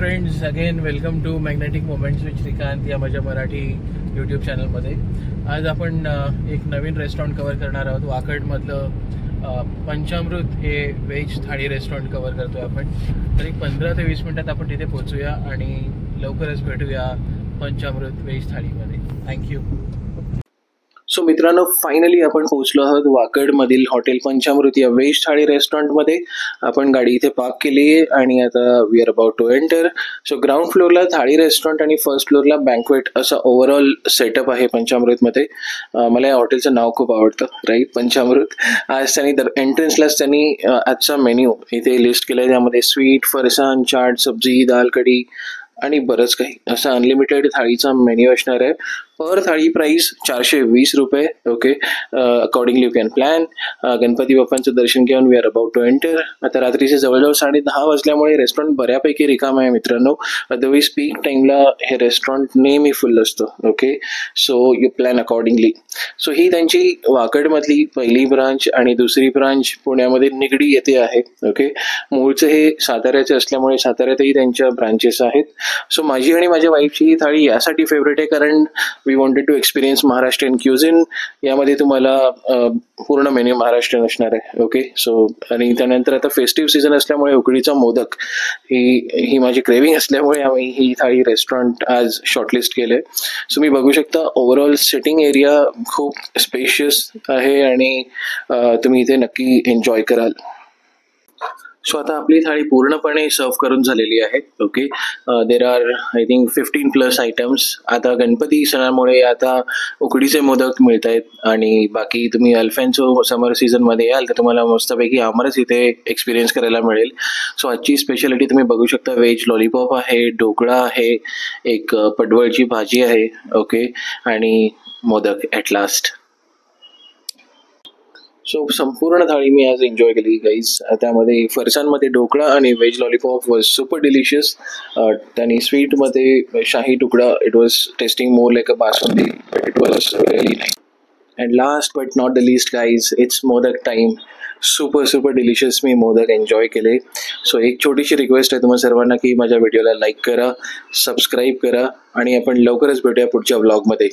Friends, again welcome to magnetic moments with Shrikant या माझ्या Marathi YouTube चॅनलमध्ये. आज आपण एक नवीन रेस्टॉरंट कव्हर करणार आहोत. वाकडमधलं पंचामृत हे व्हेज थाळी रेस्टॉरंट कव्हर करतोय आपण. तर एक 15 ते 20 मिनिटात आपण तिथे पोहोचूया आणि लवकरच भेटूया पंचामृत व्हेज थाळीमध्ये. थँक्यू. सो मित्रांनो, फायनली आपण पोहोचलो आहोत वाकडमधील हॉटेल पंचामृत या व्हेज थाळी रेस्टॉरंटमध्ये. आपण गाडी इथे पार्क केली आहे आणि आता we are about to enter. So ground फ्लोअरला थाळी रेस्टॉरंट आणि फर्स्ट फ्लोअरला बँक्वेट असा ओव्हरऑल सेटअप आहे पंचामृतमध्ये. मला या हॉटेलचं नाव खूप आवडतं, राईट, पंचामृत. आज त्यांनी एंट्रन्सलाच त्यांनी आजचा मेन्यू इथे लिस्ट केला आहे. त्यामध्ये स्वीट, फरसाण, चाट, सब्जी, दाल कढी आणि बरंच काही असा अनलिमिटेड थाळीचा मेन्यू असणार आहे. पर थाळी प्राइस 420 रुपये. Okay, accordingly you can plan. Ganpati बाप्पांचं दर्शन घेऊन we are about to enter. आता रात्रीचे जवळजवळ 10:30 वाजल्यामुळे रेस्टॉरंट बऱ्यापैकी रिकाम आहे मित्रांनो. अदरवाईज पीक टाईमला हे रेस्टॉरंट नेहमी फुल असतं. Okay, so you plan accordingly. So ही त्यांची वाकडमधली पहिली ब्रांच आणि दुसरी ब्रांच पुण्यामध्ये निगडी येथे आहे. ओके, मूळचं हे साताऱ्याचे असल्यामुळे साताऱ्यातही त्यांच्या ब्रांचेस आहेत. सो माझी आणि माझ्या वाईफची ही थाळी यासाठी फेवरेट आहे कारण we wanted to experience Maharashtrian cuisine. यामध्ये तुम्हाला पूर्ण मेन्यू महाराष्ट्रीयन असणार आहे. ओके, सो आणि त्यानंतर आता फेस्टिव्ह सीझन असल्यामुळे उकडीचा मोदक ही माझी क्रेविंग असल्यामुळे आम्ही ही थाळी रेस्टॉरंट आज शॉर्टलिस्ट केलं आहे. सो मी बघू शकता ओव्हरऑल सिटिंग एरिया खूप स्पेशियस आहे आणि तुम्ही इथे नक्की एन्जॉय कराल. सो आता आपली थाळी पूर्णपणे सर्व करून झालेली आहे. Okay, there are I think 15+ items. आता गणपती सणामुळे आता उकडीचे मोदक मिळत आहेत आणि बाकी तुम्ही अल्फॅन्सो समर सीझनमध्ये याल तर तुम्हाला मस्तपैकी आमरस इथे एक्सपिरियन्स करायला मिळेल. सो आजची स्पेशालिटी तुम्ही बघू शकता, व्हेज लॉलीपॉप आहे, ढोकळा आहे, एक पडवळची भाजी आहे. ओके, आणि मोदक ॲट लास्ट. सो संपूर्ण थाळी मी आज एन्जॉय केली गाईज. त्यामध्ये फरसाणमध्ये ढोकळा आणि veg lollipop was super delicious. त्यांनी स्वीटमध्ये शाही तुकडा, it was testing more like a basundi, but it was really nice. And last but not the least guys, it's modak time. Super delicious me modak enjoy केले. So एक छोटीशी request आहे तुम्हाला सर्वांना की माझ्या व्हिडिओला लाईक करा, सबस्क्राईब करा आणि आपण लवकरच भेटूया पुढच्या व्लॉगमध्ये.